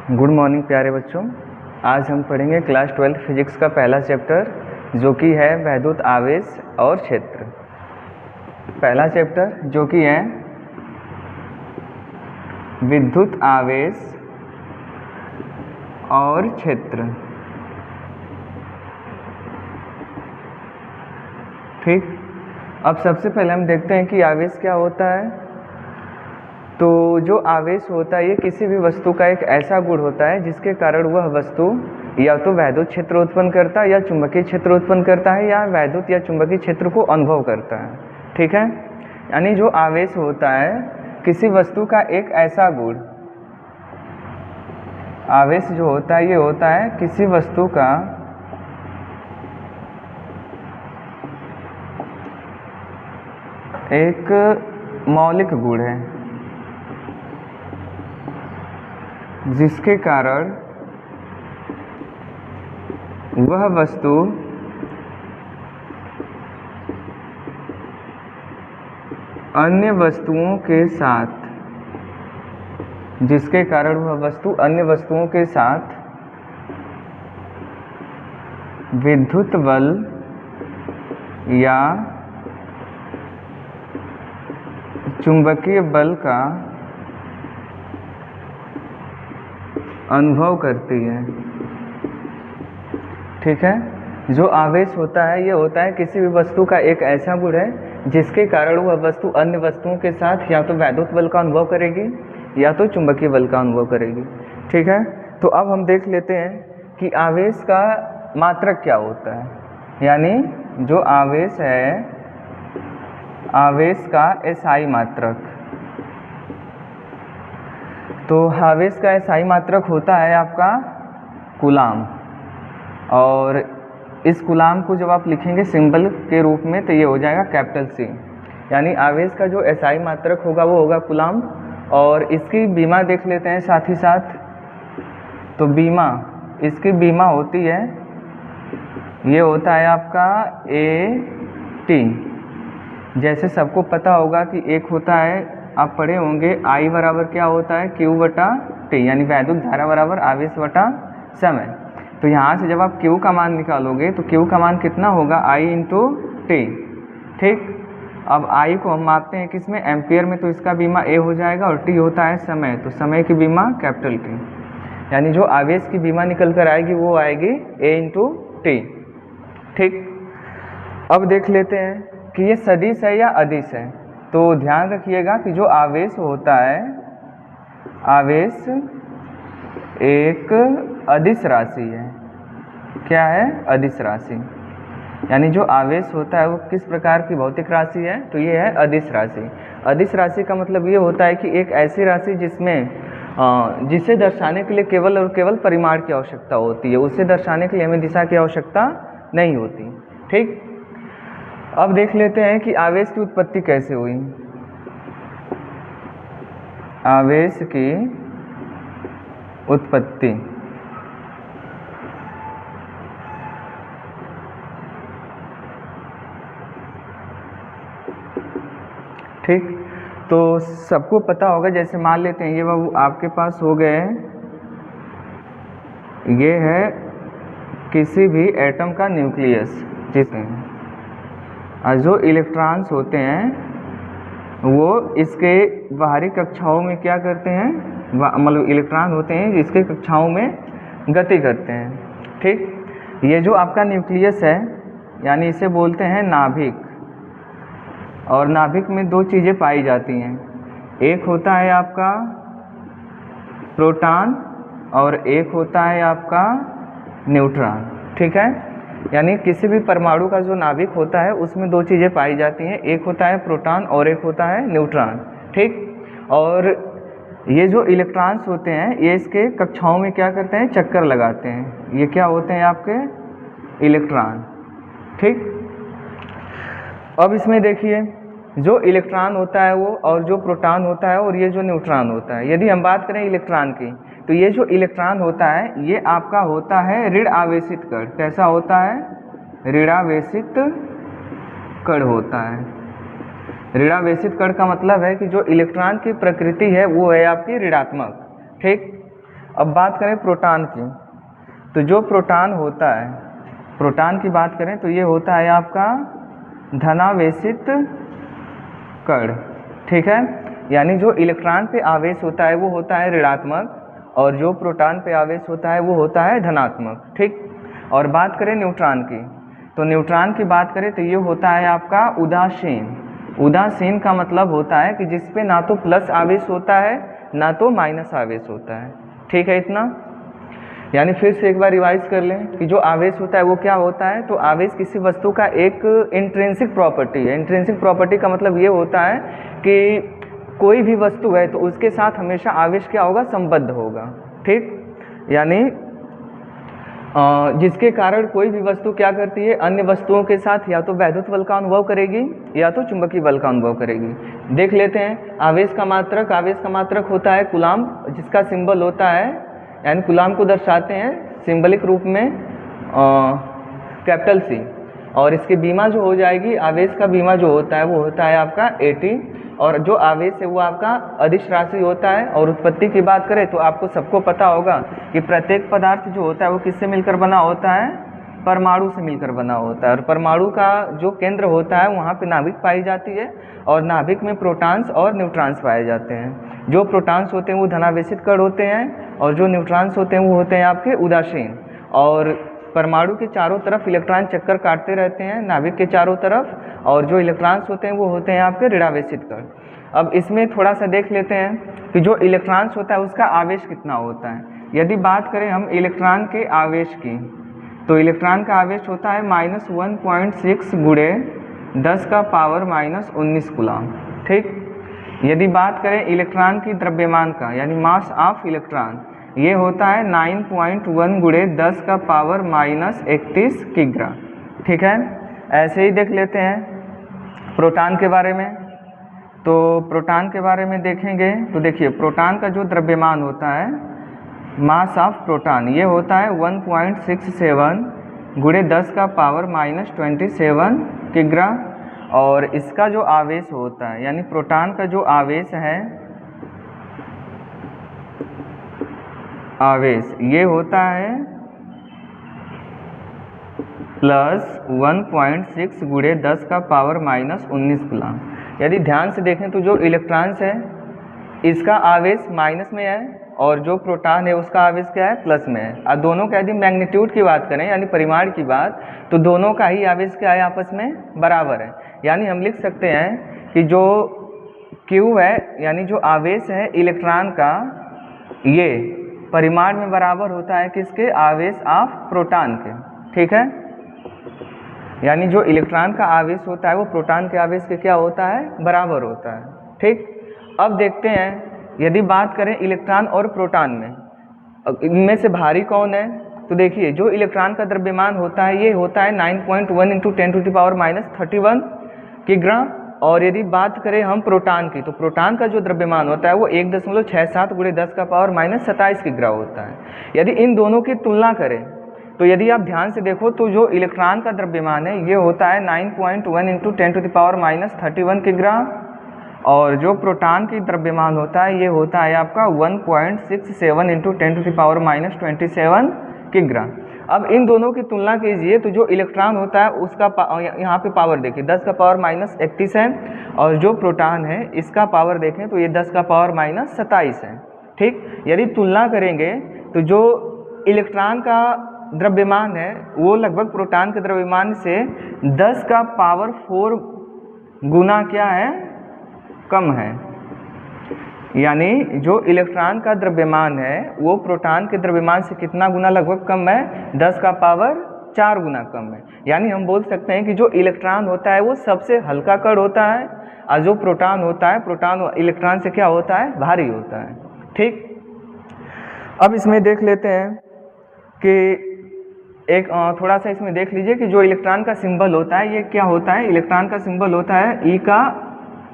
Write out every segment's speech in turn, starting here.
Good morning प्यारे बच्चों। आज हम पढ़ेंगे क्लास 12 फिजिक्स का पहला चैप्टर जो कि है वैद्युत आवेश और क्षेत्र। पहला चैप्टर जो कि है विद्युत आवेश और क्षेत्र। ठीक, अब सबसे पहले हम देखते हैं कि आवेश क्या होता है। तो जो आवेश होता है ये किसी भी वस्तु का एक ऐसा गुण होता है जिसके कारण वह वस्तु या तो वैद्युत क्षेत्र उत्पन्न करता है या चुंबकीय क्षेत्र उत्पन्न करता है या वैद्युत या चुंबकीय क्षेत्र को अनुभव करता है। ठीक है, यानी जो आवेश होता है किसी वस्तु का एक ऐसा गुण, आवेश जो होता है ये होता है किसी वस्तु का एक मौलिक गुण है जिसके कारण वह वस्तु अन्य वस्तुओं के साथ विद्युत बल या चुंबकीय बल का अनुभव करती है। ठीक है, जो आवेश होता है ये होता है किसी भी वस्तु का एक ऐसा गुण है जिसके कारण वह वस्तु अन्य वस्तुओं के साथ या तो वैद्युत बल का अनुभव करेगी या तो चुंबकीय बल का अनुभव करेगी। ठीक है, तो अब हम देख लेते हैं कि आवेश का मात्रक क्या होता है, यानी जो आवेश है आवेश का एसआई मात्रक। तो आवेश का एसआई मात्रक होता है आपका कूलाम, और इस कूलाम को जब आप लिखेंगे सिंबल के रूप में तो ये हो जाएगा कैपिटल C। यानी आवेश का जो एसआई मात्रक होगा वो होगा कूलाम। और इसकी बीमा देख लेते हैं साथ ही साथ। तो बीमा, इसकी बीमा होती है, ये होता है आपका AT। जैसे सबको पता होगा कि एक होता है, आप पढ़े होंगे I बराबर क्या होता है Q बटा T, यानी वैद्युत धारा बराबर आवेश बटा समय। तो यहाँ से जब आप Q का मान निकालोगे तो Q का मान कितना होगा I इंटू T। ठीक, अब I को हम मापते हैं किसमें, एम्पियर में, तो इसका बीमा A हो जाएगा, और T होता है समय, तो समय की बीमा कैपिटल T। यानी जो आवेश की बीमा निकल कर आएगी वो आएगी A इंटू T। ठीक, अब देख लेते हैं कि ये सदिश है या अदिश है। तो ध्यान रखिएगा कि जो आवेश होता है, आवेश एक अदिश राशि है। क्या है? अदिश राशि। यानी जो आवेश होता है वो किस प्रकार की भौतिक राशि है, तो ये है अदिश राशि। अदिश राशि का मतलब ये होता है कि एक ऐसी राशि जिसमें जिसे दर्शाने के लिए केवल और केवल परिमाण की आवश्यकता होती है, उसे दर्शाने के लिए हमें दिशा की आवश्यकता नहीं होती। ठीक, अब देख लेते हैं कि आवेश की उत्पत्ति कैसे हुई। आवेश की उत्पत्ति, ठीक, तो सबको पता होगा, जैसे मान लेते हैं ये बाबू आपके पास हो गए, ये है किसी भी एटम का न्यूक्लियस, जिसमें जो इलेक्ट्रॉन्स होते हैं वो इसके बाहरी कक्षाओं में क्या करते हैं, मतलब इलेक्ट्रॉन होते हैं जिसके कक्षाओं में गति करते हैं। ठीक, ये जो आपका न्यूक्लियस है यानी इसे बोलते हैं नाभिक, और नाभिक में दो चीज़ें पाई जाती हैं, एक होता है आपका प्रोटॉन और एक होता है आपका न्यूट्रॉन। ठीक है, यानी किसी भी परमाणु का जो नाभिक होता है उसमें दो चीज़ें पाई जाती हैं, एक होता है प्रोटॉन और एक होता है न्यूट्रॉन। ठीक, और ये जो इलेक्ट्रॉन्स होते हैं ये इसके कक्षाओं में क्या करते हैं, चक्कर लगाते हैं। ये क्या होते हैं आपके इलेक्ट्रॉन। ठीक, अब इसमें देखिए जो इलेक्ट्रॉन होता है वो, और जो प्रोटॉन होता है, और ये जो न्यूट्रॉन होता है। यदि हम बात करें इलेक्ट्रॉन की, तो ये जो इलेक्ट्रॉन होता है ये आपका होता है ऋण आवेशित कण। कैसा होता है? ऋणावेशित कण होता है। ऋणावेशित कण का मतलब है कि जो इलेक्ट्रॉन की प्रकृति है वो है आपकी ऋणात्मक। ठीक, अब बात करें प्रोटॉन की, तो जो प्रोटॉन होता है, प्रोटॉन की बात करें तो ये होता है आपका धनावेशित कण, ठीक है। यानी जो इलेक्ट्रॉन पे आवेश होता है वो होता है ऋणात्मक, और जो प्रोटॉन पे आवेश होता है वो होता है धनात्मक, ठीक। और बात करें न्यूट्रॉन की, तो न्यूट्रॉन की बात करें तो ये होता है आपका उदासीन। उदासीन का मतलब होता है कि जिस पे ना तो प्लस आवेश होता है ना तो माइनस आवेश होता है, ठीक है इतना। यानी फिर से एक बार रिवाइज कर लें कि जो आवेश होता है वो क्या होता है, तो आवेश किसी वस्तु का एक इंट्रिंसिक प्रॉपर्टी है। इंट्रिंसिक प्रॉपर्टी का मतलब ये होता है कि कोई भी वस्तु है तो उसके साथ हमेशा आवेश क्या होगा, संबद्ध होगा, ठीक। यानी जिसके कारण कोई भी वस्तु क्या करती है, अन्य वस्तुओं के साथ या तो वैद्युत बल का अनुभव करेगी या तो चुंबकीय बल का अनुभव करेगी। देख लेते हैं आवेश का मात्रक। आवेश का मात्रक होता है कूलाम, जिसका सिंबल होता है, यानी कूलाम को दर्शाते हैं सिंबलिक रूप में कैपिटल C, और इसकी बीमा जो हो जाएगी, आवेश का बीमा जो होता है वो होता है आपका AT, और जो आवेश है वो आपका अदिश राशि होता है। और उत्पत्ति की बात करें तो आपको सबको पता होगा कि प्रत्येक पदार्थ जो होता है वो किससे मिलकर बना होता है, परमाणु से मिलकर बना होता है। और परमाणु का जो केंद्र होता है वहाँ पे नाभिक पाई जाती है, और नाभिक में प्रोटॉन्स और न्यूट्रॉन्स पाए जाते हैं। जो प्रोटॉन्स होते हैं वो धनावेशित कण होते हैं, और जो न्यूट्रॉन्स होते हैं वो होते हैं आपके उदासीन। और परमाणु के चारों तरफ इलेक्ट्रॉन चक्कर काटते रहते हैं नाभिक के चारों तरफ, और जो इलेक्ट्रॉन्स होते हैं वो होते हैं आपके ऋणावेशित कण। अब इसमें थोड़ा सा देख लेते हैं कि जो इलेक्ट्रॉन्स होता है उसका आवेश कितना होता है। यदि बात करें हम इलेक्ट्रॉन के आवेश की, तो इलेक्ट्रॉन का आवेश होता है -1.6 गुणे 10 का पावर -19 कूलाम, ठीक। यदि बात करें इलेक्ट्रॉन की द्रव्यमान का, यानी मास ऑफ इलेक्ट्रॉन, ये होता है 9.1 गुणे 10 का पावर -31 किग्रा, ठीक है। ऐसे ही देख लेते हैं प्रोटॉन के बारे में। तो प्रोटॉन के बारे में देखेंगे तो देखिए प्रोटॉन का जो द्रव्यमान होता है, मास ऑफ प्रोटॉन, ये होता है 1.67 गुणे 10 का पावर -27 किग्रा। और इसका जो आवेश होता है, यानी प्रोटॉन का जो आवेश है, आवेश ये होता है +1.6 गुणे 10 का पावर -19 कूलाम। यदि ध्यान से देखें तो जो इलेक्ट्रॉन्स है इसका आवेश माइनस में है, और जो प्रोटॉन है उसका आवेश क्या है, प्लस में है। और दोनों का यदि मैग्नीट्यूड की बात करें यानी परिमाण की बात, तो दोनों का ही आवेश क्या है, आपस में बराबर है। यानी हम लिख सकते हैं कि जो Q है, यानी जो आवेश है इलेक्ट्रॉन का, ये परिमाण में बराबर होता है किसके, आवेश ऑफ प्रोटॉन के, ठीक है। यानी जो इलेक्ट्रॉन का आवेश होता है वो प्रोटॉन के आवेश के क्या होता है, बराबर होता है, ठीक। अब देखते हैं यदि बात करें इलेक्ट्रॉन और प्रोटॉन में, इनमें से भारी कौन है, तो देखिए जो इलेक्ट्रॉन का द्रव्यमान होता है ये होता है 9.1 × 10⁻³ किग्रा। और यदि बात करें हम प्रोटॉन की, तो प्रोटॉन का जो द्रव्यमान होता है वो 1.67 गुणे 10 का पावर -27 किग्रा होता है। यदि इन दोनों की तुलना करें तो यदि आप ध्यान से देखो तो जो इलेक्ट्रॉन का द्रव्यमान है ये होता है 9.1 × 10⁻³ किग्रा, और जो प्रोटॉन की द्रव्यमान होता है ये होता है आपका 1.67 × 10⁻27 किग्रा। अब इन दोनों की तुलना कीजिए तो जो इलेक्ट्रॉन होता है उसका यहाँ पे पावर देखिए 10 का पावर -31 है, और जो प्रोटॉन है इसका पावर देखें तो ये 10 का पावर -27 है, ठीक। यदि तुलना करेंगे तो जो इलेक्ट्रॉन का द्रव्यमान है वो लगभग प्रोटॉन के द्रव्यमान से 10 का पावर 4 गुना क्या है, कम है। यानी जो इलेक्ट्रॉन का द्रव्यमान है वो प्रोटॉन के द्रव्यमान से कितना गुना लगभग कम है, 10 का पावर 4 गुना कम है। यानी हम बोल सकते हैं कि जो इलेक्ट्रॉन होता है वो सबसे हल्का कण होता है, और जो प्रोटॉन होता है, प्रोटॉन इलेक्ट्रॉन से क्या होता है, भारी होता है, ठीक। अब इसमें देख लेते हैं कि एक थोड़ा सा इसमें देख लीजिए कि जो इलेक्ट्रॉन का सिंबल होता है ये क्या होता है, इलेक्ट्रॉन का सिंबल होता है E का,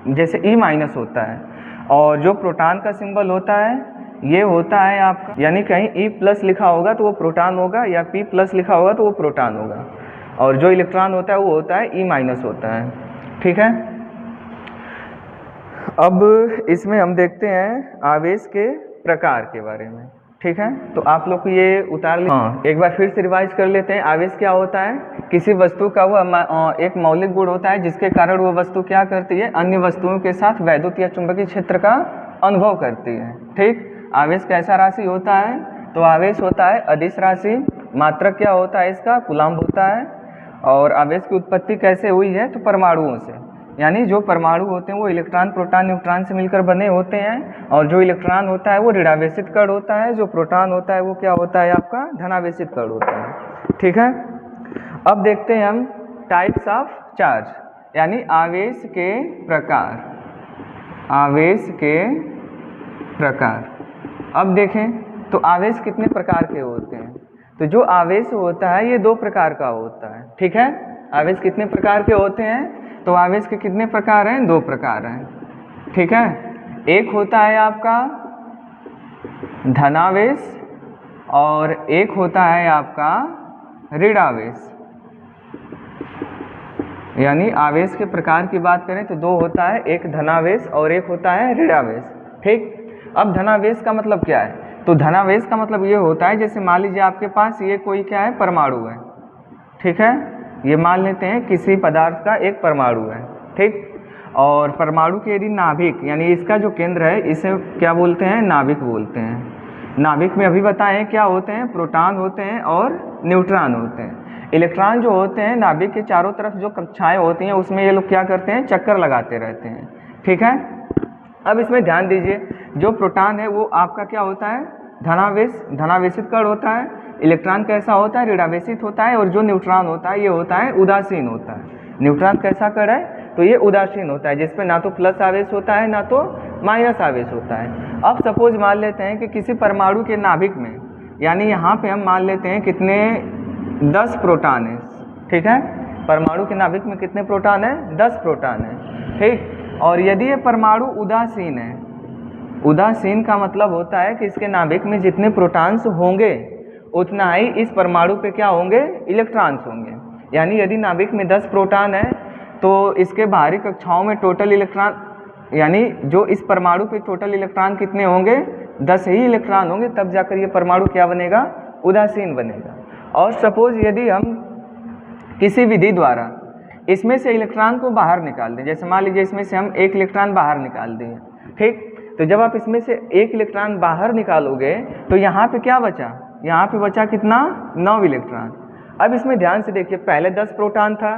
जैसे E- होता है, और जो प्रोटॉन का सिंबल होता है ये होता है आपका, यानी कहीं E+ लिखा होगा तो वो प्रोटॉन होगा, या P+ लिखा होगा तो वो प्रोटॉन होगा, और जो इलेक्ट्रॉन होता है वो होता है E- होता है, ठीक है। अब इसमें हम देखते हैं आवेश के प्रकार के बारे में। ठीक है, तो आप लोग को ये उतार ले। हाँ, एक बार फिर से रिवाइज कर लेते हैं। आवेश क्या होता है? किसी वस्तु का वह एक मौलिक गुण होता है जिसके कारण वह वस्तु क्या करती है, अन्य वस्तुओं के साथ वैद्युत या चुंबकीय क्षेत्र का अनुभव करती है। ठीक, आवेश कैसा राशि होता है? तो आवेश होता है अदिश राशि। मात्रक क्या होता है इसका? कूलाम्ब होता है। और आवेश की उत्पत्ति कैसे हुई है? तो परमाणुओं से, यानी जो परमाणु होते हैं वो इलेक्ट्रॉन, प्रोटॉन, न्यूट्रॉन से मिलकर बने होते हैं। और जो इलेक्ट्रॉन होता है वो ऋणावेशित कण होता है, जो प्रोटॉन होता है वो क्या होता है आपका? धनावेशित कण होता है। ठीक है, अब देखते हैं हम टाइप्स ऑफ चार्ज, यानी आवेश के प्रकार। आवेश के प्रकार। अब देखें तो आवेश कितने प्रकार के होते हैं? तो जो आवेश होता है ये दो प्रकार का होता है। ठीक है, आवेश कितने प्रकार के होते हैं? तो आवेश के कितने प्रकार हैं? दो प्रकार हैं। ठीक है, एक होता है आपका धनावेश और एक होता है आपका ऋणावेश। यानी आवेश के प्रकार की बात करें तो दो होता है, एक धनावेश और एक होता है ऋणावेश। ठीक, अब धनावेश का मतलब क्या है? तो धनावेश का मतलब ये होता है, जैसे मान लीजिए आपके पास ये कोई क्या है? परमाणु है। ठीक है, ये मान लेते हैं किसी पदार्थ का एक परमाणु है। ठीक, और परमाणु के यदि नाभिक, यानी इसका जो केंद्र है इसे क्या बोलते हैं? नाभिक बोलते हैं। नाभिक में अभी बताएं क्या होते हैं? प्रोटॉन होते हैं और न्यूट्रॉन होते हैं। इलेक्ट्रॉन जो होते हैं नाभिक के चारों तरफ जो कक्षाएं होती हैं उसमें ये लोग क्या करते हैं? चक्कर लगाते रहते हैं। ठीक है, अब इसमें ध्यान दीजिए, जो प्रोटॉन है वो आपका क्या होता है? धनावेशित कण होता है। इलेक्ट्रॉन कैसा होता है? ऋणावेशित होता है। और जो न्यूट्रॉन होता है ये होता है उदासीन होता है। न्यूट्रॉन कैसा कण है? तो ये उदासीन होता है, जिसपे ना तो प्लस आवेश होता है ना तो माइनस आवेश होता है। अब सपोज मान लेते हैं कि किसी परमाणु के नाभिक में, यानी यहाँ पे हम मान लेते हैं कितने? 10 प्रोटॉन है। ठीक है, परमाणु के नाभिक में कितने प्रोटॉन है? 10 प्रोटॉन है। ठीक, और यदि ये परमाणु उदासीन है, उदासीन का मतलब होता है कि इसके नाभिक में जितने प्रोटॉन्स होंगे उतना ही इस परमाणु पे क्या होंगे? इलेक्ट्रॉन्स होंगे। यानी यदि नाभिक में 10 प्रोटॉन है तो इसके बाहरी कक्षाओं में टोटल इलेक्ट्रॉन, यानी जो इस परमाणु पे टोटल इलेक्ट्रॉन कितने होंगे? 10 ही इलेक्ट्रॉन होंगे, तब जाकर ये परमाणु क्या बनेगा? उदासीन बनेगा। और सपोज यदि हम किसी विधि द्वारा इसमें से इलेक्ट्रॉन को बाहर निकाल दें, जैसे मान लीजिए इसमें से हम एक इलेक्ट्रॉन बाहर निकाल दिए। ठीक, तो जब आप इसमें से एक इलेक्ट्रॉन बाहर निकालोगे तो यहाँ पे क्या बचा? यहाँ पे बचा कितना? 9 इलेक्ट्रॉन। अब इसमें ध्यान से देखिए, पहले 10 प्रोटॉन था,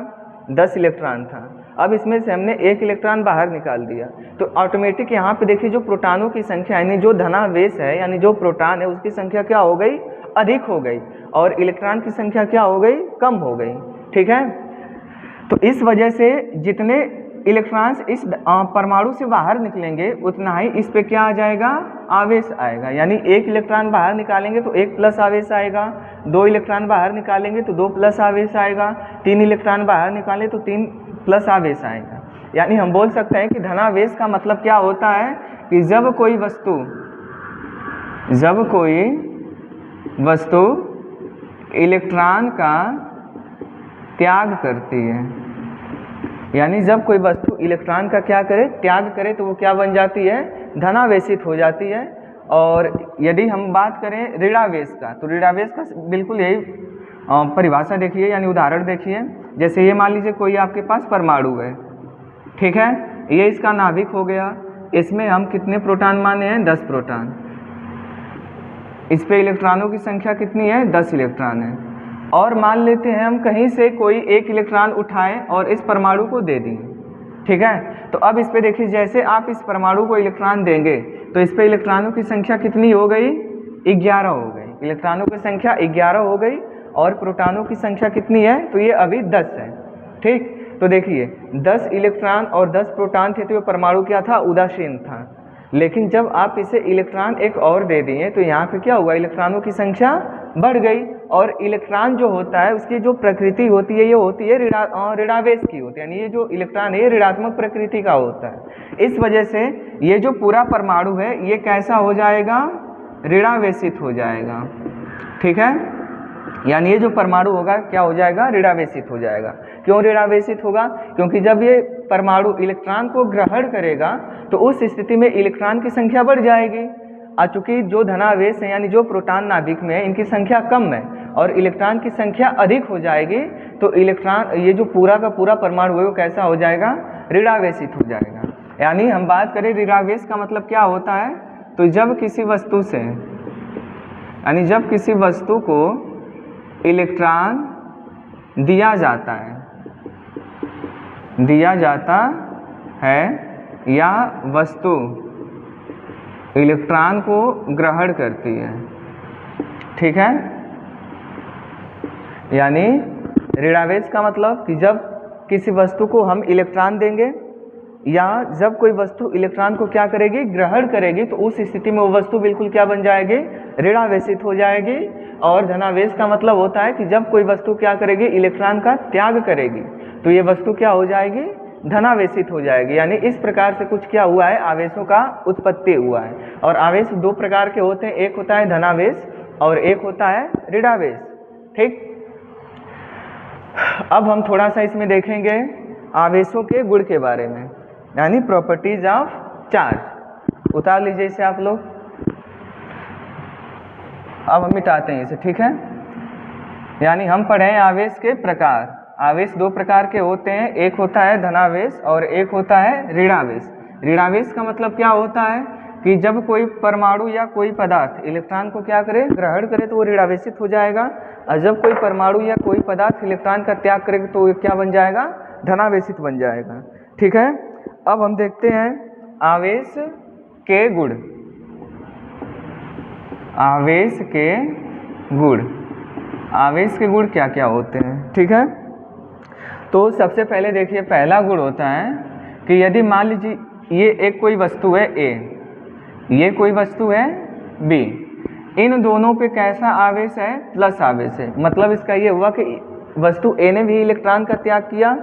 10 इलेक्ट्रॉन था। अब इसमें से हमने एक इलेक्ट्रॉन बाहर निकाल दिया तो ऑटोमेटिक यहाँ पे देखिए जो प्रोटॉनों की संख्या, यानी जो धनावेश है, यानी जो प्रोटॉन है उसकी संख्या क्या हो गई? अधिक हो गई। और इलेक्ट्रॉन की संख्या क्या हो गई? कम हो गई। ठीक है, तो इस वजह से जितने इलेक्ट्रॉन्स इस परमाणु से बाहर निकलेंगे उतना ही इस पे क्या आ जाएगा? आवेश आएगा। यानी एक इलेक्ट्रॉन बाहर निकालेंगे तो 1 प्लस आवेश आएगा, 2 इलेक्ट्रॉन बाहर निकालेंगे तो 2 प्लस आवेश आएगा, 3 इलेक्ट्रॉन बाहर निकालें तो 3 प्लस आवेश आएगा। यानी हम बोल सकते हैं कि धनावेश का मतलब क्या होता है कि जब कोई वस्तु इलेक्ट्रॉन का त्याग करती है, यानी जब कोई वस्तु इलेक्ट्रॉन का क्या करे? त्याग करे, तो वो क्या बन जाती है? धनावेशित हो जाती है। और यदि हम बात करें ऋणावेश का, तो ऋणावेश का बिल्कुल यही परिभाषा देखिए, यानी उदाहरण देखिए। जैसे ये मान लीजिए कोई आपके पास परमाणु है। ठीक है, ये इसका नाभिक हो गया। इसमें हम कितने प्रोटॉन माने हैं? 10 प्रोटॉन। इस पे इलेक्ट्रॉनों की संख्या कितनी है? 10 इलेक्ट्रॉन है। और मान लेते हैं हम कहीं से कोई एक इलेक्ट्रॉन उठाएं और इस परमाणु को दे दें। ठीक है, तो अब इस पे देखिए, जैसे आप इस परमाणु को इलेक्ट्रॉन देंगे तो इस पे इलेक्ट्रॉनों की संख्या कितनी हो गई? 11 हो गई। इलेक्ट्रॉनों की संख्या 11 हो गई और प्रोटॉनों की संख्या कितनी है? तो ये अभी 10 है। ठीक, तो देखिए 10 इलेक्ट्रॉन और 10 प्रोटॉन थे तो ये परमाणु क्या था? उदासीन था। लेकिन जब आप इसे इलेक्ट्रॉन एक और दे दिए तो यहाँ पे क्या हुआ? इलेक्ट्रॉनों की संख्या बढ़ गई। और इलेक्ट्रॉन जो होता है उसकी जो प्रकृति होती है ये होती है ऋणावेश की होती है, यानी ये जो इलेक्ट्रॉन है ये ऋणात्मक प्रकृति का होता है। इस वजह से ये जो पूरा परमाणु है ये कैसा हो जाएगा? ऋणावेशित हो जाएगा। ठीक है, यानी ये जो परमाणु होगा क्या हो जाएगा? ऋणावेशित हो जाएगा। क्यों ऋणावेशित होगा? क्योंकि जब ये परमाणु इलेक्ट्रॉन को ग्रहण करेगा तो उस स्थिति में इलेक्ट्रॉन की संख्या बढ़ जाएगी चूंकि जो धनावेश है यानी जो प्रोटॉन नाभिक में है इनकी संख्या कम है और इलेक्ट्रॉन की संख्या अधिक हो जाएगी, तो इलेक्ट्रॉन ये जो पूरा का पूरा परमाणु है वो कैसा हो जाएगा, ऋणावेशित हो जाएगा। यानी हम बात करें ऋणावेश का मतलब क्या होता है, तो जब किसी वस्तु से यानी जब किसी वस्तु को इलेक्ट्रॉन दिया जाता है या वस्तु इलेक्ट्रॉन को ग्रहण करती है, ठीक है। यानी ऋणावेश का मतलब कि जब किसी वस्तु को हम इलेक्ट्रॉन देंगे या जब कोई वस्तु इलेक्ट्रॉन को क्या करेगी, ग्रहण करेगी, तो उस स्थिति में वो वस्तु बिल्कुल क्या बन जाएगी, ऋणावेशित हो जाएगी। और धनावेश का मतलब होता है कि जब कोई वस्तु क्या करेगी, इलेक्ट्रॉन का त्याग करेगी, तो ये वस्तु क्या हो जाएगी, धनावेशित हो जाएगी। यानी इस प्रकार से कुछ क्या हुआ है, आवेशों का उत्पत्ति हुआ है। और आवेश दो प्रकार के होते हैं, एक होता है धनावेश और एक होता है ऋणावेश, ठीक। अब हम थोड़ा सा इसमें देखेंगे आवेशों के गुण के बारे में, यानी प्रॉपर्टीज ऑफ चार्ज। उतार लीजिए इसे आप लोग। अब हम मिटाते हैं इसे, ठीक है। यानी हम पढ़े हैं आवेश के प्रकार। आवेश दो प्रकार के होते हैं, एक होता है धनावेश और एक होता है ऋणावेश। ऋणावेश का मतलब क्या होता है कि जब कोई परमाणु या कोई पदार्थ इलेक्ट्रॉन को क्या करे, ग्रहण करे, तो वो ऋणावेशित हो जाएगा। और जब कोई परमाणु या कोई पदार्थ इलेक्ट्रॉन का त्याग करेगा तो वो क्या बन जाएगा, धनावेशित बन जाएगा, ठीक है। अब हम देखते हैं आवेश के गुण। आवेश के गुण, आवेश के गुण क्या क्या होते हैं, ठीक है। तो सबसे पहले देखिए, पहला गुण होता है कि यदि मान लीजिए ये एक कोई वस्तु है ए, ये कोई वस्तु है बी, इन दोनों पे कैसा आवेश है, प्लस आवेश है। मतलब इसका ये हुआ कि वस्तु ए ने भी इलेक्ट्रॉन का त्याग किया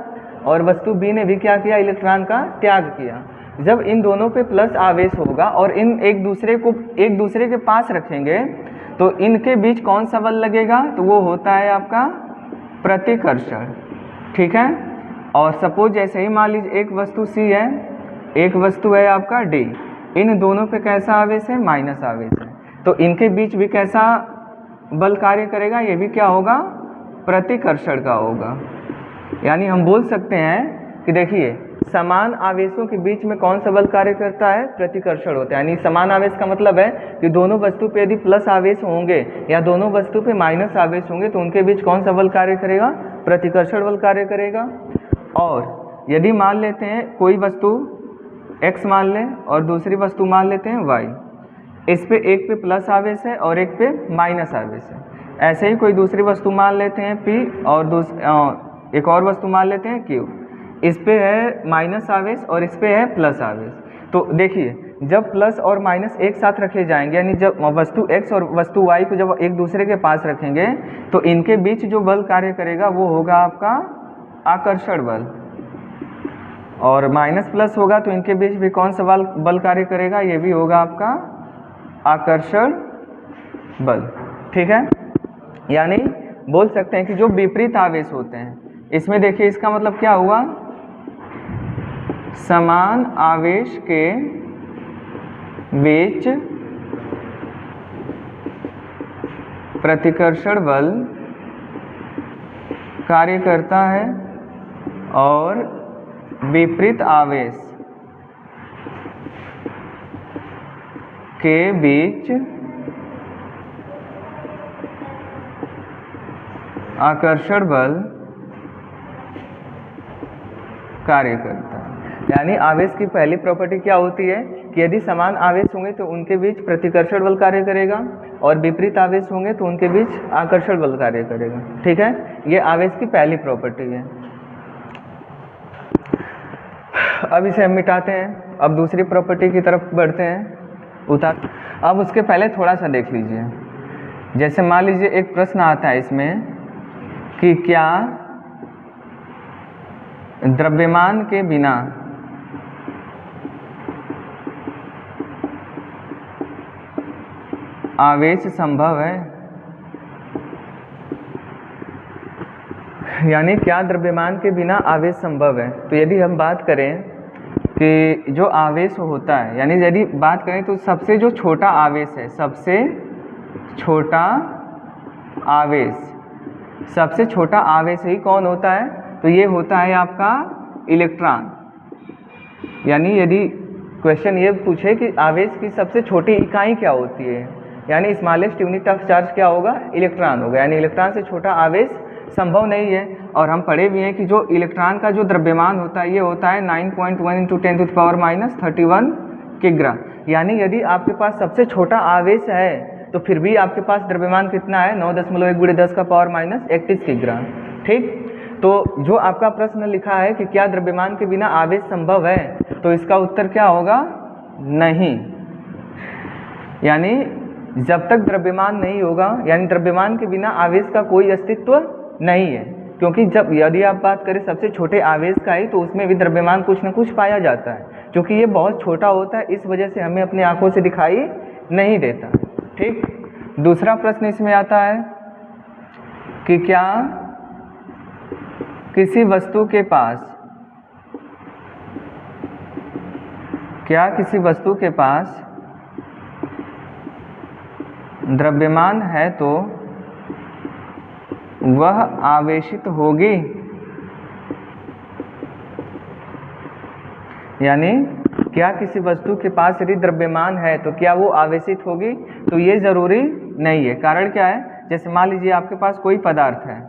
और वस्तु बी ने भी क्या किया, इलेक्ट्रॉन का त्याग किया। जब इन दोनों पे प्लस आवेश होगा और इन एक दूसरे के पास रखेंगे तो इनके बीच कौन सा बल लगेगा, तो वो होता है आपका प्रतिकर्षण, ठीक है। और सपोज जैसे ही मान लीजिए एक वस्तु सी है, एक वस्तु है आपका डी, इन दोनों पे कैसा आवेश है, माइनस आवेश है, तो इनके बीच भी कैसा बल कार्य करेगा, ये भी क्या होगा, प्रतिकर्षण का होगा। यानी हम बोल सकते हैं कि देखिए समान आवेशों के बीच में कौन सा बल कार्य करता है, प्रतिकर्षण होता है। यानी समान आवेश का मतलब है कि दोनों वस्तु पे यदि प्लस आवेश होंगे या दोनों वस्तु पे माइनस आवेश होंगे तो उनके बीच कौन सा बल कार्य करेगा, प्रतिकर्षण बल कार्य करेगा। और यदि मान लेते हैं कोई वस्तु x मान लें और दूसरी वस्तु मान लेते हैं y, इस पे एक पे प्लस आवेश है और एक पे माइनस आवेश है। ऐसे ही कोई दूसरी वस्तु मान लेते हैं p और एक और वस्तु मान लेते हैं q, इस पे है माइनस आवेश और इस पे है प्लस आवेश। तो देखिए जब प्लस और माइनस एक साथ रखे जाएंगे, यानी जब वस्तु x और वस्तु y को जब एक दूसरे के पास रखेंगे तो इनके बीच जो बल कार्य करेगा वो होगा आपका आकर्षण बल, और माइनस प्लस होगा तो इनके बीच भी कौन सा बल कार्य करेगा, ये भी होगा आपका आकर्षण बल, ठीक है। यानी बोल सकते हैं कि जो विपरीत आवेश होते हैं, इसमें देखिए इसका मतलब क्या हुआ, समान आवेश के बीच प्रतिकर्षण बल कार्य करता है और विपरीत आवेश के बीच आकर्षण बल कार्य करता है। यानी आवेश की पहली प्रॉपर्टी क्या होती है कि यदि समान आवेश होंगे तो उनके बीच प्रतिकर्षण बल कार्य करेगा और विपरीत आवेश होंगे तो उनके बीच आकर्षण बल कार्य करेगा, ठीक है। ये आवेश की पहली प्रॉपर्टी है। अब इसे हम मिटाते हैं, अब दूसरी प्रॉपर्टी की तरफ बढ़ते हैं। अब उसके पहले थोड़ा सा देख लीजिए, जैसे मान लीजिए एक प्रश्न आता है इसमें कि क्या द्रव्यमान के बिना आवेश संभव है। यानी क्या द्रव्यमान के बिना आवेश संभव है। तो यदि हम बात करें कि जो आवेश होता है, यानी यदि बात करें तो सबसे जो छोटा आवेश है, सबसे छोटा आवेश ही कौन होता है? तो ये होता है आपका इलेक्ट्रॉन। यानी यदि क्वेश्चन ये पूछे कि आवेश की सबसे छोटी इकाई क्या होती है, यानी स्मॉलेस्ट यूनिट ऑफ चार्ज क्या होगा? इलेक्ट्रॉन होगा। यानी इलेक्ट्रॉन से छोटा आवेश संभव नहीं है। और हम पढ़े भी हैं कि जो इलेक्ट्रॉन का जो द्रव्यमान होता है ये होता है 9.1 × 10⁻³ किग्रा। यानी यदि आपके पास सबसे छोटा आवेश है तो फिर भी आपके पास द्रव्यमान कितना है? 9.1 × 10⁻31 किग्रा। ठीक, तो जो आपका प्रश्न लिखा है कि क्या द्रव्यमान के बिना आवेश संभव है, तो इसका उत्तर क्या होगा? नहीं। यानी जब तक द्रव्यमान नहीं होगा, यानी द्रव्यमान के बिना आवेश का कोई अस्तित्व नहीं है। क्योंकि जब यदि आप बात करें सबसे छोटे आवेश का ही, तो उसमें भी द्रव्यमान कुछ न कुछ पाया जाता है। क्योंकि ये बहुत छोटा होता है, इस वजह से हमें अपनी आंखों से दिखाई नहीं देता। ठीक, दूसरा प्रश्न इसमें आता है कि क्या किसी वस्तु के पास द्रव्यमान है तो वह आवेशित होगी? यानी क्या किसी वस्तु के पास यदि द्रव्यमान है तो क्या वो आवेशित होगी? तो ये जरूरी नहीं है। कारण क्या है? जैसे मान लीजिए आपके पास कोई पदार्थ है,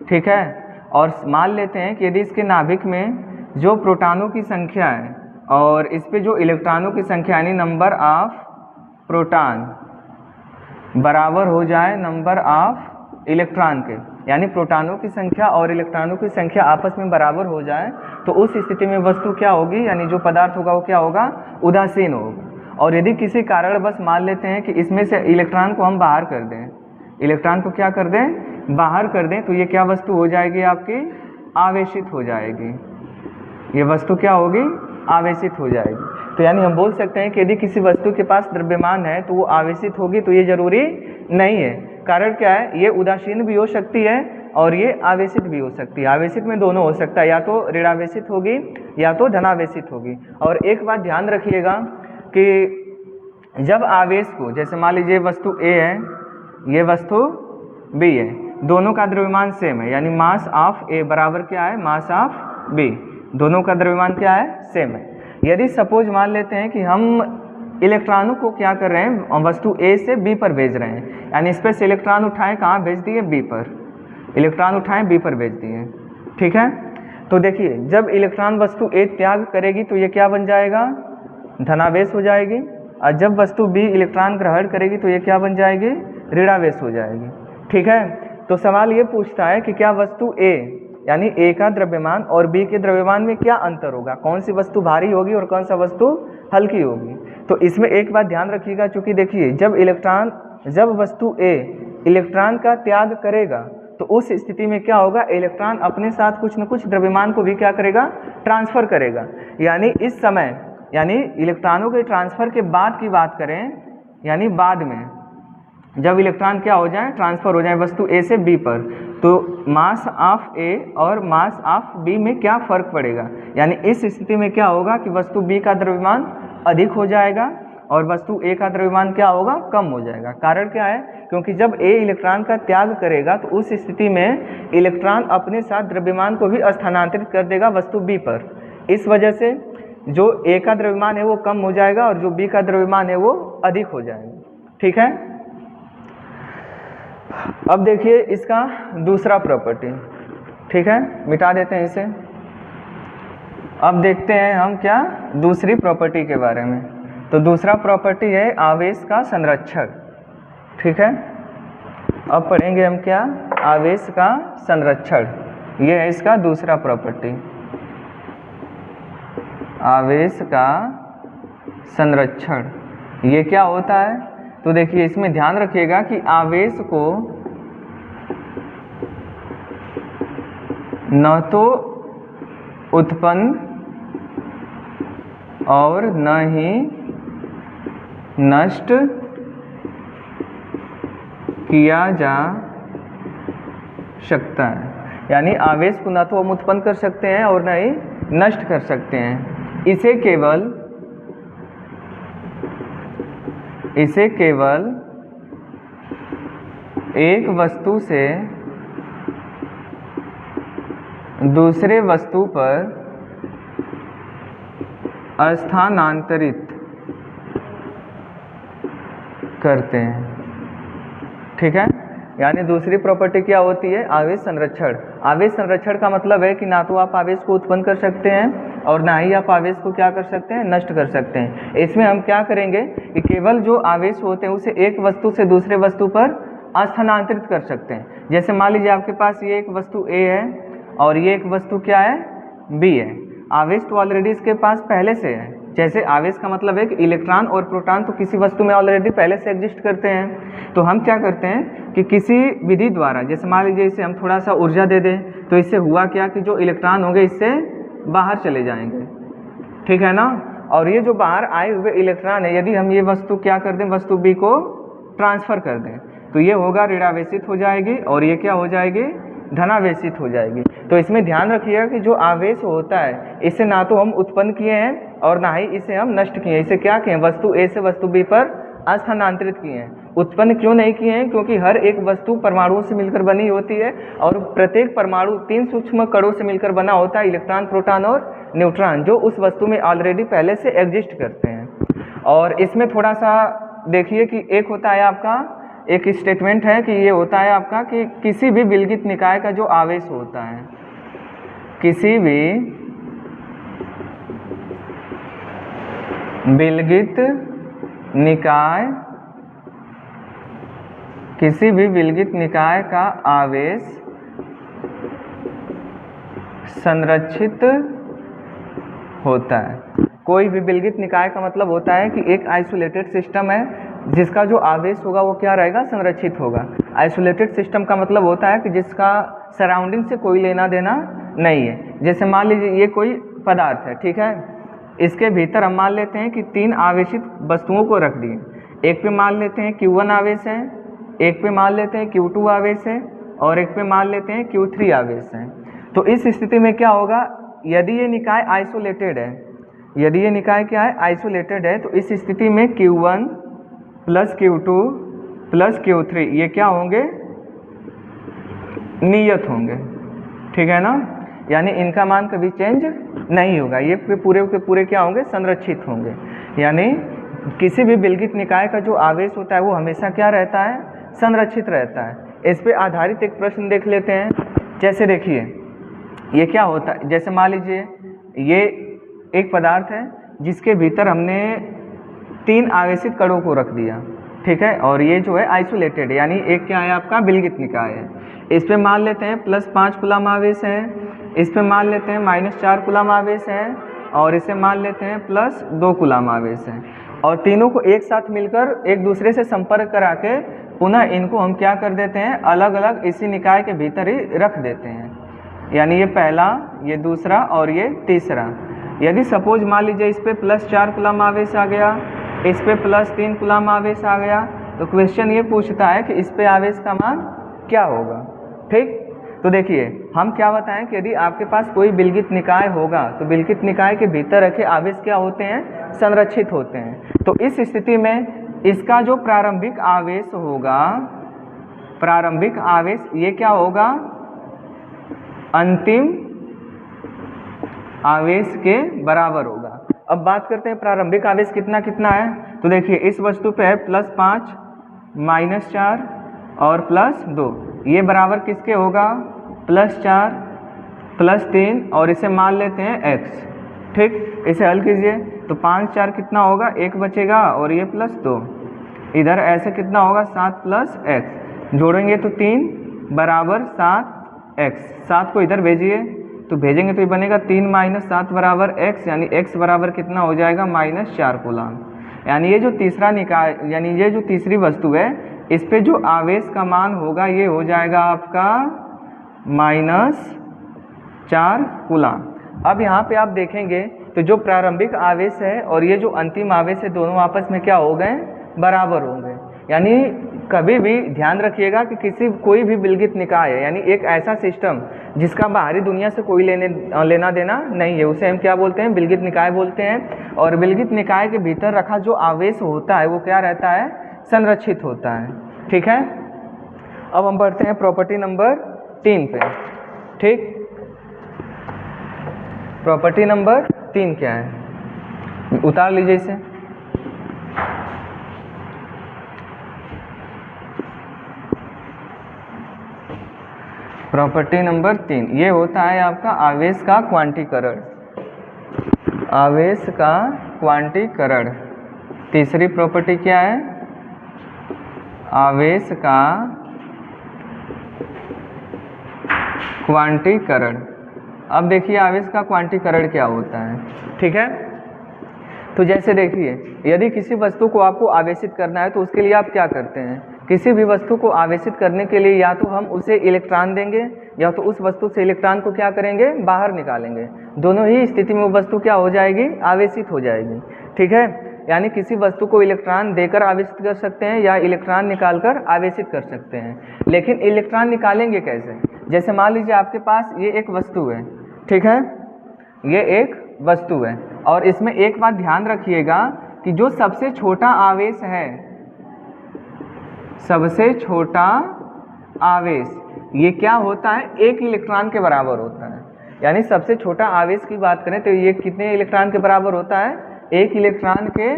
ठीक है, और मान लेते हैं कि यदि इसके नाभिक में जो प्रोटॉनों की संख्या है और इस पे जो इलेक्ट्रॉनों की संख्या यानी नंबर ऑफ प्रोटॉन बराबर हो जाए नंबर ऑफ इलेक्ट्रॉन के, यानी प्रोटॉनों की संख्या और इलेक्ट्रॉनों की संख्या आपस में बराबर हो जाए, तो उस स्थिति में वस्तु क्या होगी? यानी जो पदार्थ होगा वो क्या होगा? उदासीन होगा। और यदि किसी कारण बस मान लेते हैं कि इसमें से इलेक्ट्रॉन को हम बाहर कर दें, इलेक्ट्रॉन को क्या कर दें? बाहर कर दें, तो ये क्या वस्तु हो जाएगी? आपकी आवेशित हो जाएगी। ये वस्तु क्या होगी? आवेशित हो जाएगी। तो यानी हम बोल सकते हैं कि यदि किसी वस्तु के पास द्रव्यमान है तो वो आवेशित होगी, तो ये जरूरी नहीं है। कारण क्या है? ये उदासीन भी हो सकती है और ये आवेशित भी हो सकती है। आवेशित में दोनों हो सकता है, या तो ऋणावेशित होगी या तो धनावेशित होगी। और एक बात ध्यान रखिएगा कि जब आवेश को, जैसे मान लीजिए वस्तु A है, ये वस्तु B है, दोनों का द्रव्यमान सेम है, यानी मास ऑफ A बराबर क्या है? Mass of B। दोनों का द्रव्यमान क्या है? सेम है। यदि सपोज मान लेते हैं कि हम इलेक्ट्रॉनों को क्या कर रहे हैं? वस्तु A से B पर भेज रहे हैं, यानी इस पर से इलेक्ट्रॉन उठाएं, कहाँ भेज दिए? B पर। इलेक्ट्रॉन उठाएं, B पर भेज दिए, ठीक है। तो देखिए, जब इलेक्ट्रॉन वस्तु A त्याग करेगी तो ये क्या बन जाएगा? धनावेश हो जाएगी। और जब वस्तु B इलेक्ट्रॉन ग्रहण करेगी तो ये क्या बन जाएगी? ऋणावेश हो जाएगी, ठीक है। तो सवाल ये पूछता है कि क्या वस्तु A यानी A का द्रव्यमान और B के द्रव्यमान में क्या अंतर होगा? कौन सी वस्तु भारी होगी और कौन सा वस्तु हल्की होगी? तो इसमें एक बात ध्यान रखिएगा, चूंकि देखिए जब वस्तु A इलेक्ट्रॉन का त्याग करेगा तो उस स्थिति में क्या होगा? इलेक्ट्रॉन अपने साथ कुछ न कुछ द्रव्यमान को भी क्या करेगा? ट्रांसफर करेगा। यानी इस समय, यानी इलेक्ट्रॉनों के ट्रांसफर के बाद की बात करें, यानी बाद में जब इलेक्ट्रॉन क्या हो जाए? ट्रांसफर हो जाए वस्तु A से B पर, तो मास ऑफ A और मास ऑफ B में क्या फर्क पड़ेगा? यानी इस स्थिति में क्या होगा कि वस्तु B का द्रव्यमान अधिक हो जाएगा और वस्तु A का द्रव्यमान क्या होगा? कम हो जाएगा। कारण क्या है? क्योंकि जब A इलेक्ट्रॉन का त्याग करेगा तो उस स्थिति में इलेक्ट्रॉन अपने साथ द्रव्यमान को भी स्थानांतरित कर देगा वस्तु B पर। इस वजह से जो A का द्रव्यमान है वो कम हो जाएगा और जो B का द्रव्यमान है वो अधिक हो जाएगा, ठीक है। अब देखिए इसका दूसरा प्रॉपर्टी, ठीक है, मिटा देते हैं इसे। अब देखते हैं हम क्या दूसरी प्रॉपर्टी के बारे में। तो दूसरा प्रॉपर्टी है आवेश का संरक्षण, ठीक है। अब पढ़ेंगे हम क्या? आवेश का संरक्षण। ये है इसका दूसरा प्रॉपर्टी, आवेश का संरक्षण। ये क्या होता है? तो देखिए इसमें ध्यान रखिएगा कि आवेश को न तो उत्पन्न और न ही नष्ट किया जा सकता है। यानी आवेश को न तो हम उत्पन्न कर सकते हैं और न ही नष्ट कर सकते हैं। इसे केवल एक वस्तु से दूसरे वस्तु पर स्थानांतरित करते हैं। ठीक है, यानी दूसरी प्रॉपर्टी क्या होती है? आवेश संरक्षण। आवेश संरक्षण का मतलब है कि ना तो आप आवेश को उत्पन्न कर सकते हैं और ना ही आप आवेश को क्या कर सकते हैं? नष्ट कर सकते हैं। इसमें हम क्या करेंगे कि केवल जो आवेश होते हैं उसे एक वस्तु से दूसरे वस्तु पर स्थानांतरित कर सकते हैं। जैसे मान लीजिए आपके पास ये एक वस्तु A है और ये एक वस्तु क्या है? B है। आवेश तो ऑलरेडी इसके पास पहले से है। जैसे आवेश का मतलब है कि इलेक्ट्रॉन और प्रोटॉन तो किसी वस्तु में ऑलरेडी पहले से एग्जिस्ट करते हैं। तो हम क्या करते हैं कि किसी विधि द्वारा, जैसे मान लीजिए इसे हम थोड़ा सा ऊर्जा दे दें, तो इससे हुआ क्या कि जो इलेक्ट्रॉन होंगे इससे बाहर चले जाएंगे। ठीक है ना। और ये जो बाहर आए हुए इलेक्ट्रॉन है, यदि हम ये वस्तु क्या कर दें, वस्तु B को ट्रांसफ़र कर दें, तो ये होगा ऋणावेशित हो जाएगी और ये क्या हो जाएगी? धनावेशित हो जाएगी। तो इसमें ध्यान रखिएगा कि जो आवेश होता है इसे ना तो हम उत्पन्न किए हैं और ना ही इसे हम नष्ट किए हैं। इसे क्या किए? वस्तु A से वस्तु B पर स्थानांतरित किए हैं। उत्पन्न क्यों नहीं किए हैं? क्योंकि हर एक वस्तु परमाणुओं से मिलकर बनी होती है और प्रत्येक परमाणु 3 सूक्ष्म कणों से मिलकर बना होता है, इलेक्ट्रॉन, प्रोटॉन और न्यूट्रॉन, जो उस वस्तु में ऑलरेडी पहले से एग्जिस्ट करते हैं। और इसमें थोड़ा सा देखिए कि एक होता है आपका, एक स्टेटमेंट है कि ये होता है आपका कि किसी भी विलगित निकाय का जो आवेश होता है, किसी भी विलगित निकाय का आवेश संरक्षित होता है। कोई भी विलगित निकाय का मतलब होता है कि एक आइसोलेटेड सिस्टम है जिसका जो आवेश होगा वो क्या रहेगा? संरक्षित होगा। आइसोलेटेड सिस्टम का मतलब होता है कि जिसका सराउंडिंग से कोई लेना देना नहीं है। जैसे मान लीजिए ये कोई पदार्थ है, ठीक है, इसके भीतर हम मान लेते हैं कि 3 आवेशित वस्तुओं को रख दिए। एक पे मान लेते हैं Q1 आवेश है, एक पे मान लेते हैं Q2 आवेश है और एक पे मान लेते हैं Q3 आवेश है। तो इस स्थिति में क्या होगा? यदि ये निकाय आइसोलेटेड है, यदि ये निकाय क्या है? आइसोलेटेड है, तो इस स्थिति में Q1 plus Q2 plus Q3 ये क्या होंगे? नियत होंगे। ठीक है ना। यानी इनका मान कभी चेंज नहीं होगा। ये पूरे के पूरे क्या होंगे? संरक्षित होंगे। यानी किसी भी विलगित निकाय का जो आवेश होता है वो हमेशा क्या रहता है? संरक्षित रहता है। इस पे आधारित एक प्रश्न देख लेते हैं। जैसे देखिए ये क्या होता है, जैसे मान लीजिए ये एक पदार्थ है जिसके भीतर हमने 3 आवेशित कणों को रख दिया, ठीक है, और ये जो है आइसोलेटेड है, यानी एक क्या है आपका? विलगित निकाय है। इस पे मान लेते हैं +5 कूलम आवेश है, इस पे मान लेते हैं -4 कूलम आवेश है और इसे मान लेते हैं +2 कूलम आवेश है। और तीनों को एक साथ मिलकर एक दूसरे से संपर्क करा के पुनः इनको हम क्या कर देते हैं? अलग अलग इसी निकाय के भीतर ही रख देते हैं। यानी ये पहला, ये दूसरा और ये तीसरा। यदि सपोज मान लीजिए इस पे +4 कूलम आवेश आ गया, इस पे +3 कूलम आवेश आ गया, तो क्वेश्चन ये पूछता है कि इस पे आवेश का मान क्या होगा। ठीक, तो देखिए हम क्या बताएं कि यदि आपके पास कोई विलगित निकाय होगा तो विलगित निकाय के भीतर रखे आवेश क्या होते हैं? संरक्षित होते हैं। तो इस स्थिति में इसका जो प्रारंभिक आवेश होगा, प्रारंभिक आवेश ये क्या होगा? अंतिम आवेश के बराबर होगा। अब बात करते हैं प्रारंभिक आवेश कितना कितना है। तो देखिए इस वस्तु पे है +5 -4 और +2, ये बराबर किसके होगा? +4 +3 और इसे मान लेते हैं x। ठीक, इसे हल कीजिए तो 5 4 कितना होगा? 1 बचेगा और ये +2, इधर ऐसे कितना होगा? 7 + x, जोड़ेंगे तो 3 बराबर 7x। 7 को इधर भेजिए तो भेजेंगे तो ये बनेगा 3 - 7 बराबर x, यानी x बराबर कितना हो जाएगा? -4 कूलम। यानी ये जो तीसरा निकाय, यानी ये जो तीसरी वस्तु है, इस पे जो आवेश का मान होगा ये हो जाएगा आपका -4 कूलम। अब यहाँ पे आप देखेंगे तो जो प्रारंभिक आवेश है और ये जो अंतिम आवेश है दोनों आपस में क्या हो गए? बराबर हो गए। यानी कभी भी ध्यान रखिएगा कि कोई भी विलगित निकाय है, यानी एक ऐसा सिस्टम जिसका बाहरी दुनिया से कोई लेना देना नहीं है, उसे हम क्या बोलते हैं, विलगित निकाय बोलते हैं। और विलगित निकाय के भीतर रखा जो आवेश होता है वो क्या रहता है, संरक्षित होता है। ठीक है, अब हम बढ़ते हैं प्रॉपर्टी नंबर 3 पे। ठीक, प्रॉपर्टी नंबर 3 क्या है, उतार लीजिए इसे। प्रॉपर्टी नंबर 3 ये होता है आपका आवेश का क्वांटीकरण, आवेश का क्वांटीकरण। तीसरी प्रॉपर्टी क्या है, आवेश का क्वांटीकरण। अब देखिए आवेश का क्वांटीकरण क्या होता है। ठीक है, तो जैसे देखिए यदि किसी वस्तु को आपको आवेशित करना है तो उसके लिए आप क्या करते हैं, किसी भी वस्तु को आवेशित करने के लिए या तो हम उसे इलेक्ट्रॉन देंगे या तो उस वस्तु से इलेक्ट्रॉन को क्या करेंगे, बाहर निकालेंगे। दोनों ही स्थिति में वो वस्तु क्या हो जाएगी, आवेशित हो जाएगी। ठीक है, यानी किसी वस्तु को इलेक्ट्रॉन देकर आवेशित कर सकते हैं या इलेक्ट्रॉन निकालकर आवेशित कर सकते हैं। लेकिन इलेक्ट्रॉन निकालेंगे कैसे, जैसे मान लीजिए आपके पास ये एक वस्तु है। ठीक है, ये एक वस्तु है और इसमें एक बात ध्यान रखिएगा कि जो सबसे छोटा आवेश है, सबसे छोटा आवेश ये क्या होता है, 1 इलेक्ट्रॉन के बराबर होता है। यानी सबसे छोटा आवेश की बात करें तो ये कितने इलेक्ट्रॉन के बराबर होता है, 1 इलेक्ट्रॉन के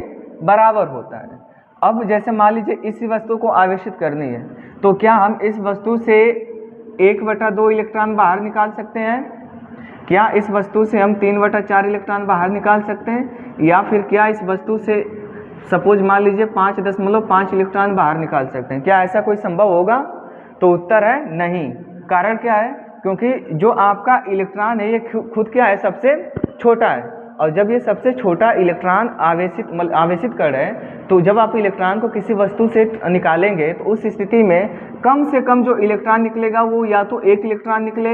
बराबर होता है। अब जैसे मान लीजिए इसी वस्तु को आवेशित करनी है तो क्या हम इस वस्तु से 1/2 इलेक्ट्रॉन बाहर निकाल सकते हैं, क्या इस वस्तु से हम 3/4 इलेक्ट्रॉन बाहर निकाल सकते हैं, या फिर क्या इस वस्तु से सपोज मान लीजिए 5.5 इलेक्ट्रॉन बाहर निकाल सकते हैं, क्या ऐसा कोई संभव होगा? तो उत्तर है नहीं। कारण क्या है, क्योंकि जो आपका इलेक्ट्रॉन है ये खुद क्या है, सबसे छोटा है। और जब ये सबसे छोटा इलेक्ट्रॉन आवेशित कर रहे हैं तो जब आप इलेक्ट्रॉन को किसी वस्तु से निकालेंगे तो उस स्थिति में कम से कम जो इलेक्ट्रॉन निकलेगा वो या तो 1 इलेक्ट्रॉन निकले,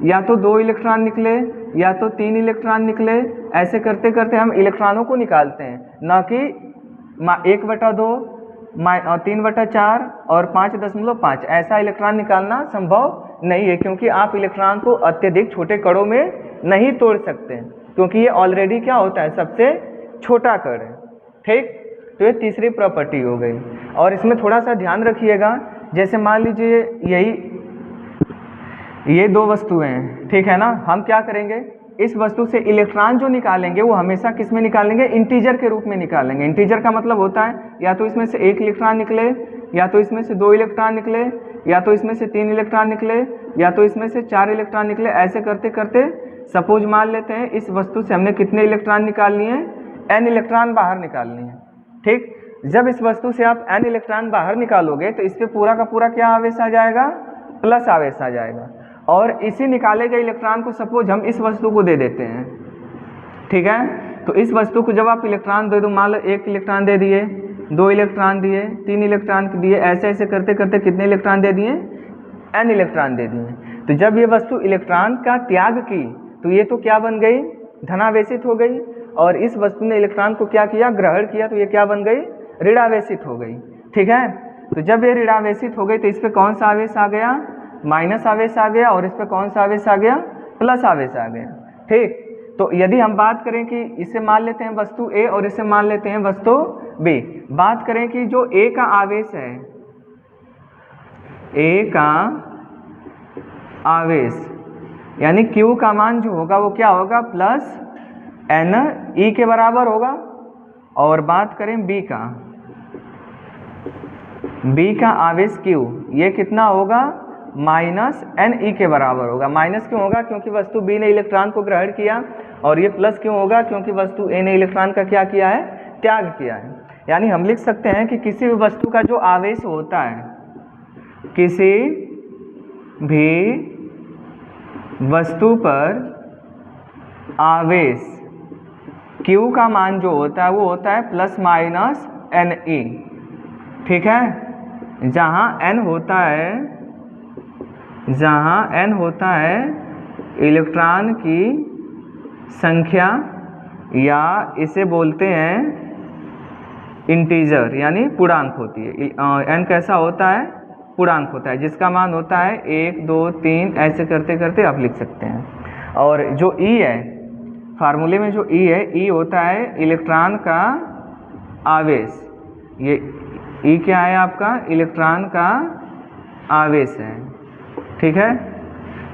या तो 2 इलेक्ट्रॉन निकले, या तो 3 इलेक्ट्रॉन निकले। ऐसे करते करते हम इलेक्ट्रॉनों को निकालते हैं, ना कि 1/2, 3/4 और 5.5। ऐसा इलेक्ट्रॉन निकालना संभव नहीं है, क्योंकि आप इलेक्ट्रॉन को अत्यधिक छोटे कणों में नहीं तोड़ सकते, क्योंकि ये ऑलरेडी क्या होता है, सबसे छोटा कण है। ठीक, तो ये तीसरी प्रॉपर्टी हो गई। और इसमें थोड़ा सा ध्यान रखिएगा, जैसे मान लीजिए ये 2 वस्तुएं हैं, ठीक है ना, हम क्या करेंगे, इस वस्तु से इलेक्ट्रॉन जो निकालेंगे वो हमेशा किस में निकालेंगे, इंटीजर के रूप में निकालेंगे। इंटीजर का मतलब होता है या तो इसमें से 1 इलेक्ट्रॉन निकले, या तो इसमें से 2 इलेक्ट्रॉन निकले, या तो इसमें से 3 इलेक्ट्रॉन निकले, या तो इसमें से 4 इलेक्ट्रॉन निकले। ऐसे करते करते सपोज मान लेते हैं इस वस्तु से हमने कितने इलेक्ट्रॉन निकाल लिए, n इलेक्ट्रॉन बाहर निकाल लिए। ठीक, जब इस वस्तु से आप n इलेक्ट्रॉन बाहर निकालोगे तो इस पर पूरा का पूरा क्या आवेश आ जाएगा, प्लस आवेश आ जाएगा। और इसी निकाले गए इलेक्ट्रॉन को सपोज हम इस वस्तु को दे देते हैं। ठीक है, तो इस वस्तु को जब आप इलेक्ट्रॉन दे दो, मान लो 1 इलेक्ट्रॉन दे दिए, 2 इलेक्ट्रॉन दिए, 3 इलेक्ट्रॉन दिए, ऐसे ऐसे करते करते कितने इलेक्ट्रॉन दे दिए, n इलेक्ट्रॉन दे दिए। तो जब ये वस्तु इलेक्ट्रॉन का त्याग की तो ये तो क्या बन गई, धनावेशित हो गई। और इस वस्तु ने इलेक्ट्रॉन को क्या किया, ग्रहण किया, तो ये क्या बन गई, ऋणावेशित हो गई। ठीक है, तो जब ये ऋणावेशित हो गई तो इस पर कौन सा आवेश आ गया, माइनस आवेश आ गया, और इस पर कौन सा आवेश आ गया, प्लस आवेश आ गया। ठीक, तो यदि हम बात करें कि इसे मान लेते हैं वस्तु A और इसे मान लेते हैं वस्तु B, बात करें कि जो A का आवेश है, A का आवेश यानी Q का मान जो होगा वो क्या होगा, प्लस NE के बराबर होगा। और बात करें B का, B का आवेश Q ये कितना होगा, माइनस NE के बराबर होगा। माइनस क्यों होगा, क्योंकि वस्तु B ने इलेक्ट्रॉन को ग्रहण किया, और ये प्लस क्यों होगा, क्योंकि वस्तु A ने इलेक्ट्रॉन का क्या किया है, त्याग किया है। यानी हम लिख सकते हैं कि किसी भी वस्तु का जो आवेश होता है, किसी भी वस्तु पर आवेश Q का मान जो होता है वो होता है प्लस माइनस NE। ठीक है, जहाँ n होता है इलेक्ट्रॉन की संख्या, या इसे बोलते हैं इंटीजर यानी पूर्णांक होती है। n कैसा होता है? पूर्णांक होता है, जिसका मान होता है 1 2 3 ऐसे करते करते आप लिख सकते हैं। और जो E है, फार्मूले में जो E है, E होता है इलेक्ट्रॉन का आवेश। ये E क्या है आपका? इलेक्ट्रॉन का आवेश है, ठीक है।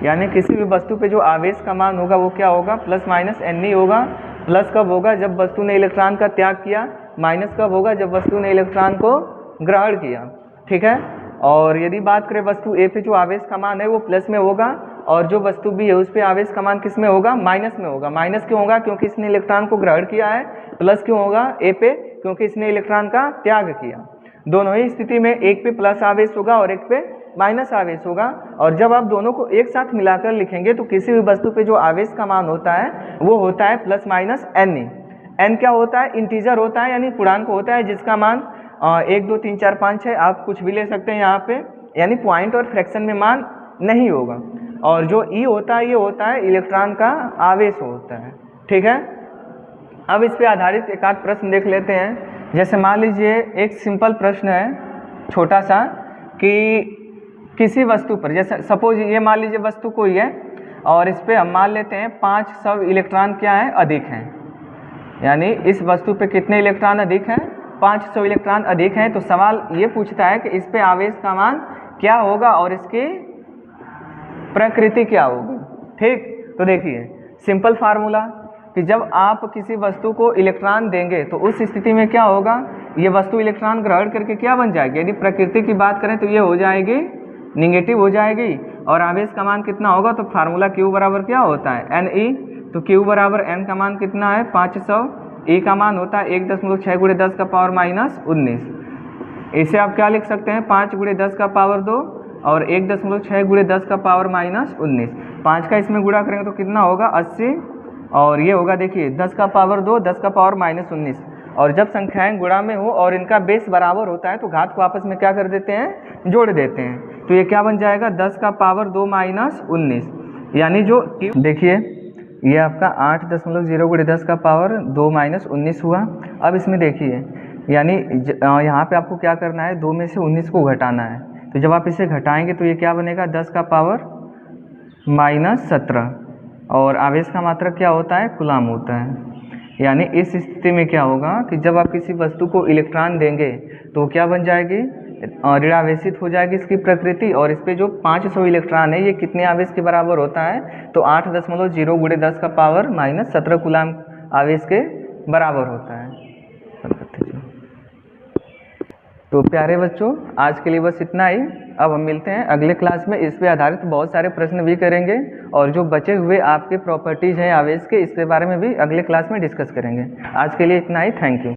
यानी किसी भी वस्तु पे जो आवेश का मान होगा वो क्या होगा? प्लस माइनस एन ही होगा। प्लस कब होगा? जब वस्तु ने इलेक्ट्रॉन का त्याग किया। माइनस कब होगा? जब वस्तु ने इलेक्ट्रॉन को ग्रहण किया, ठीक है। और यदि बात करें वस्तु ए पे जो आवेश का मान है वो प्लस में होगा, और जो वस्तु बी है उस पे आवेश का मान किस में होगा? माइनस में होगा। माइनस क्यों होगा? क्योंकि इसने इलेक्ट्रॉन को ग्रहण किया है। प्लस क्यों होगा ए पे? क्योंकि इसने इलेक्ट्रॉन का त्याग किया। दोनों ही स्थिति में एक पे प्लस आवेश होगा और एक पे माइनस आवेश होगा। और जब आप दोनों को एक साथ मिलाकर लिखेंगे तो किसी भी वस्तु पे जो आवेश का मान होता है वो होता है प्लस माइनस एन। एन क्या होता है? इंटीजर होता है, यानी पूर्णांक होता है जिसका मान 1 2 3 4 5 6 आप कुछ भी ले सकते हैं यहाँ पे, यानी पॉइंट और फ्रैक्शन में मान नहीं होगा। और जो ई होता है ये होता है इलेक्ट्रॉन का आवेश होता है, ठीक है। अब इस पे आधारित एक आध प्रश्न देख लेते हैं। जैसे मान लीजिए एक सिंपल प्रश्न है छोटा सा, कि किसी वस्तु पर, जैसे सपोज ये मान लीजिए वस्तु कोई है और इस पे हम मान लेते हैं 500 इलेक्ट्रॉन क्या है? अधिक हैं। यानी इस वस्तु पे कितने इलेक्ट्रॉन अधिक हैं? 500 इलेक्ट्रॉन अधिक हैं। तो सवाल ये पूछता है कि इस पे आवेश का मान क्या होगा और इसकी प्रकृति क्या होगी, ठीक। तो देखिए सिंपल फार्मूला कि जब आप किसी वस्तु को इलेक्ट्रॉन देंगे तो उस स्थिति में क्या होगा? ये वस्तु इलेक्ट्रॉन ग्रहण करके क्या बन जाएगी? यदि प्रकृति की बात करें तो ये हो जाएगी निगेटिव हो जाएगी। और आवेश का मान कितना होगा? तो फार्मूला Q बराबर क्या होता है? NE। तो Q बराबर N का मान कितना है? 500। E का मान होता है 1.6 × 10 का पावर माइनस 19। इसे आप क्या लिख सकते हैं? 5 × 10 का पावर 2 और 1.6 × 10 का पावर माइनस 19। 5 का इसमें गुणा करेंगे तो कितना होगा? 80। और ये होगा देखिए 10 का पावर 2 10 का पावर माइनस 19। और जब संख्याएं गुणा में हो और इनका बेस बराबर होता है तो घात को आपस में क्या कर देते हैं? जोड़ देते हैं। तो ये क्या बन जाएगा? 10 का पावर 2 माइनस 19। यानी जो देखिए ये आपका 8.0 × 10 का पावर 2 माइनस 19 हुआ। अब इसमें देखिए यानी यहाँ पे आपको क्या करना है? 2 में से 19 को घटाना है। तो जब आप इसे घटाएंगे तो ये क्या बनेगा? 10 का पावर माइनस 17। और आवेश का मात्रक क्या होता है? कूलाम होता है। यानी इस स्थिति में क्या होगा कि जब आप किसी वस्तु को इलेक्ट्रॉन देंगे तो क्या बन जाएगी? ऋणावेशित हो जाएगी इसकी प्रकृति। और इस पे जो 500 इलेक्ट्रॉन है ये कितने आवेश के बराबर होता है? तो 8.0 × 10 का पावर माइनस 17 कूलाम आवेश के बराबर होता है। तो प्यारे बच्चों आज के लिए बस इतना ही। अब हम मिलते हैं अगले क्लास में। इस पे आधारित बहुत सारे प्रश्न भी करेंगे और जो बचे हुए आपके प्रॉपर्टीज़ हैं आवेश के, इसके बारे में भी अगले क्लास में डिस्कस करेंगे। आज के लिए इतना ही। Thank you.